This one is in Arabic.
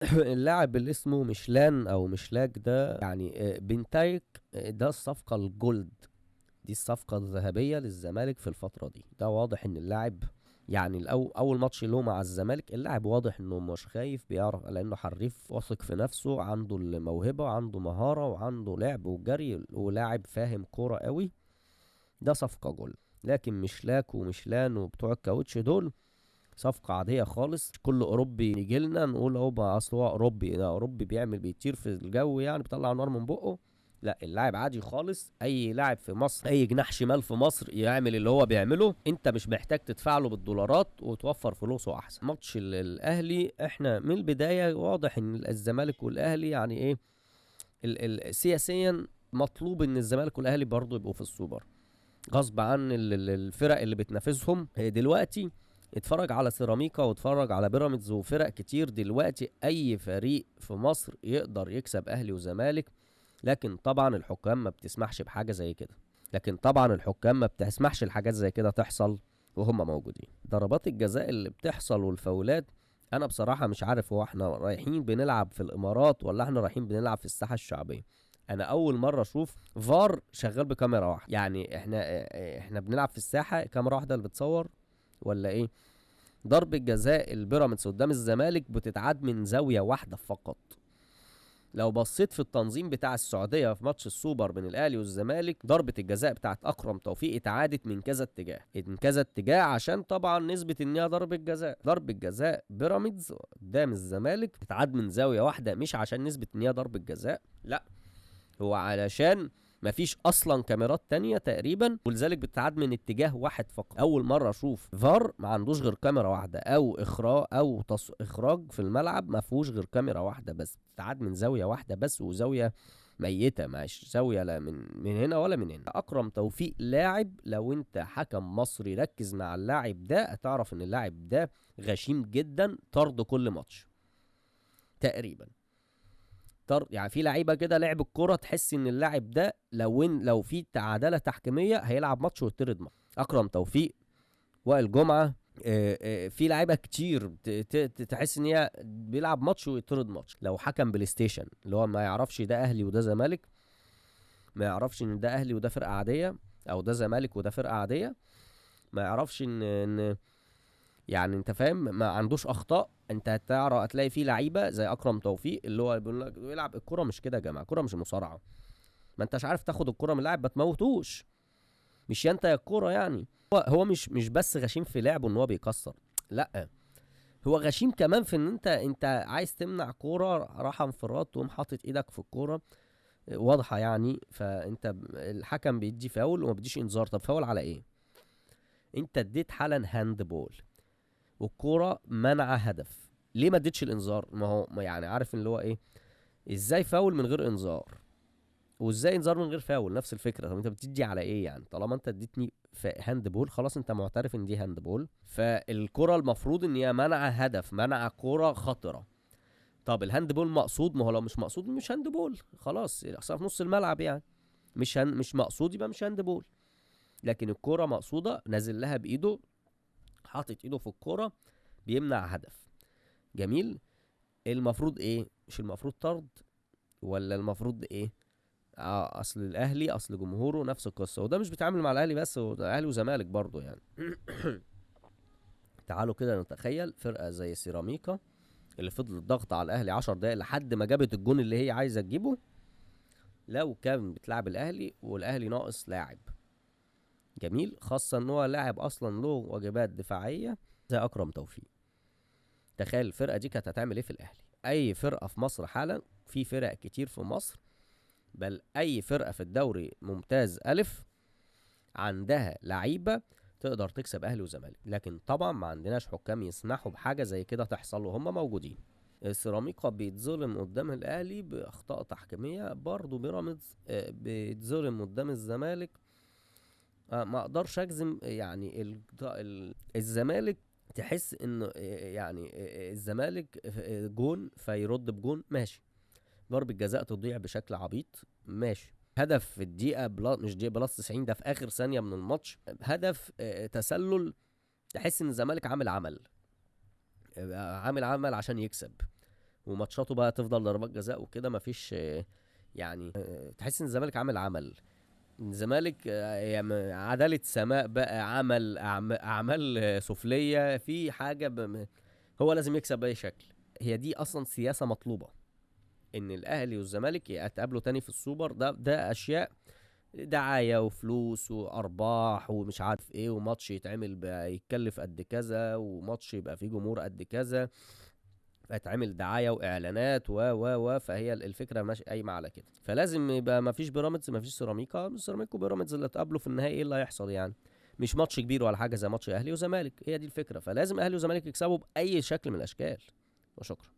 اللاعب اللي اسمه مشلان او مشلاك ده يعني بنتايك، ده الصفقة الجولد، دي الصفقة الذهبية للزمالك في الفترة دي. ده واضح ان اللاعب يعني اول ماتش له مع الزمالك، اللاعب واضح انه مش خايف، بيعرف لانه حريف واثق في نفسه، عنده الموهبة وعنده مهارة وعنده لعب وجري، ولاعب فاهم كورة قوي. ده صفقة جول. لكن مشلاك ومشلان وبتوع الكاوتش دول صفقة عادية خالص. كل أوروبي يجي لنا نقول هو بقى أصل هو أوروبي، ده أوروبي بيعمل بيطير في الجو يعني، بيطلع نار من بقه. لا، اللاعب عادي خالص. أي لاعب في مصر، أي جناح شمال في مصر يعمل اللي هو بيعمله، أنت مش محتاج تدفع له بالدولارات وتوفر فلوسه أحسن. ماتش الأهلي إحنا من البداية واضح إن الزمالك والأهلي يعني إيه، سياسيا مطلوب إن الزمالك والأهلي برضه يبقوا في السوبر، غصب عن الفرق اللي بتنافسهم دلوقتي. اتفرج على سيراميكا واتفرج على بيراميدز وفرق كتير دلوقتي، اي فريق في مصر يقدر يكسب اهلي وزمالك. لكن طبعا الحكام ما بتسمحش بحاجة زي كده، لكن طبعا الحكام ما بتسمحش الحاجات زي كده تحصل وهم موجودين. ضربات الجزاء اللي بتحصل والفاولات، انا بصراحة مش عارف هو احنا رايحين بنلعب في الامارات ولا احنا رايحين بنلعب في الساحة الشعبية. انا اول مرة اشوف فار شغال بكاميرا واحدة. يعني احنا بنلعب في الساحة كاميرا واحدة اللي بتصور ولا ايه؟ ضرب الجزاء البيراميدز قدام الزمالك بتتعاد من زاوية واحدة فقط. لو بصيت في التنظيم بتاع السعودية في ماتش السوبر بين الأهلي والزمالك، ضربة الجزاء بتاعت أكرم توفيق اتعادت من كذا اتجاه، من كذا اتجاه عشان طبعا نثبت إنها ضربة جزاء. ضربة جزاء بيراميدز قدام الزمالك بتتعاد من زاوية واحدة، مش عشان نثبت إنها ضربة جزاء، لا، هو علشان مفيش اصلا كاميرات تانية تقريبا، ولذلك بتتعاد من اتجاه واحد فقط. اول مرة اشوف فار ما عندوش غير كاميرا واحدة، او اخراج او اخراج في الملعب ما فيهوش غير كاميرا واحدة بس، بتتعاد من زاوية واحدة بس، وزاوية ميتة، مش زاوية لا من هنا ولا من هنا. اكرم توفيق لاعب، لو انت حكم مصري ركز مع اللاعب ده هتعرف ان اللاعب ده غشيم جدا، طرد كل ماتش تقريبا. يعني في لعيبه كده لعب الكوره تحس ان اللاعب ده لو في عداله تحكيميه هيلعب ماتش ويطرد ماتش. اكرم توفيق، وائل جمعه، في لعيبه كتير تحس ان هي بيلعب ماتش ويطرد ماتش. لو حكم بلاي ستيشن اللي هو ما يعرفش ده اهلي وده زمالك، ما يعرفش ان ده اهلي وده فرقه عاديه، او ده زمالك وده فرقه عاديه، ما يعرفش ان يعني انت فاهم، ما عندوش اخطاء. انت هتعرف هتلاقي فيه لعيبه زي اكرم توفيق اللي هو بيقول لك بيلعب الكوره مش كده يا جماعه، الكوره مش مصارعه. ما انتش عارف تاخد الكرة من اللاعب ما تموتوش، مش يا انت يا الكرة يعني. هو مش بس غشيم في لعبه ان هو بيكسر، لا، هو غشيم كمان في ان انت عايز تمنع كورة راح انفراد تقوم حاطط ايدك في الكورة واضحة يعني. فانت الحكم بيدي فاول وما بيديش انذار. طب فاول على ايه؟ انت اديت حالا هاند بول والكورة منع هدف، ليه ما اديتش الانذار؟ ما هو يعني عارف اللي هو ايه، ازاي فاول من غير انذار وازاي انذار من غير فاول؟ نفس الفكره. طب انت بتدي على ايه يعني؟ طالما انت اديتني هاند بول خلاص انت معترف ان دي هاند بول، فالكره المفروض ان هي منع هدف، منع كره خطره. طب الهاند بول مقصود؟ ما هو لو مش مقصود مش هاند بول خلاص، اصلا في نص الملعب يعني. مش مقصود يبقى مش هاند بول. لكن الكره مقصوده، نازل لها بايده، حاطط ايده في الكره، بيمنع هدف. جميل. المفروض ايه؟ مش المفروض طرد ولا المفروض ايه؟ اصل الاهلي اصل جمهوره نفس القصه، وده مش بيتعامل مع الاهلي بس، وده اهلي وزمالك برضه يعني. تعالوا كده نتخيل فرقه زي سيراميكا اللي فضلت ضغط على الاهلي 10 دقايق لحد ما جابت الجون اللي هي عايزه تجيبه، لو كان بتلعب الاهلي والاهلي ناقص لاعب. جميل، خاصه ان هو لاعب اصلا له واجبات دفاعيه زي اكرم توفيق. تخيل الفرقه دي كانت هتعمل ايه في الاهلي. اي فرقه في مصر حالا، في فرق كتير في مصر، بل اي فرقه في الدوري ممتاز الف عندها لعيبه تقدر تكسب اهلي وزمالك. لكن طبعا ما عندناش حكام يسمحوا بحاجه زي كده تحصل وهم موجودين. السيراميكا بيتظلم قدام الاهلي باخطاء تحكيميه، برضه بيراميدز بيتظلم قدام الزمالك. ما اقدرش اجزم يعني الزمالك تحس انه يعني الزمالك جون فيرد بجون ماشي، ضربة جزاء تضيع بشكل عبيط ماشي، هدف في الدقيقة مش دقيقة بلس 90 ده في آخر ثانية من الماتش، هدف تسلل، تحس إن الزمالك عامل عمل عامل عمل عشان يكسب. وماتشاته بقى تفضل ضربات جزاء وكده، مفيش يعني تحس ان الزمالك عامل عمل. الزمالك يعني عدالة سماء بقى، عمل اعمال سفلية في حاجة هو لازم يكسب باي شكل. هي دي اصلا سياسة مطلوبة، ان الاهلي والزمالك يتقابلوا تاني في السوبر. ده اشياء دعاية وفلوس وارباح ومش عارف ايه، وماتش يتعمل بقى يتكلف قد كذا، وماتش يبقى فيه جمهور قد كذا، هيتعمل دعايه واعلانات فهي الفكره ماشي قايمه على كده. فلازم يبقى ما فيش بيراميدز، ما فيش سيراميكا. سيراميكا وبيراميدز اللي اتقابلوا في النهائي، ايه اللي هيحصل يعني؟ مش ماتش كبير ولا حاجه زي ماتش اهلي وزمالك، هي دي الفكره. فلازم اهلي وزمالك يكسبوا باي شكل من الاشكال. وشكرا.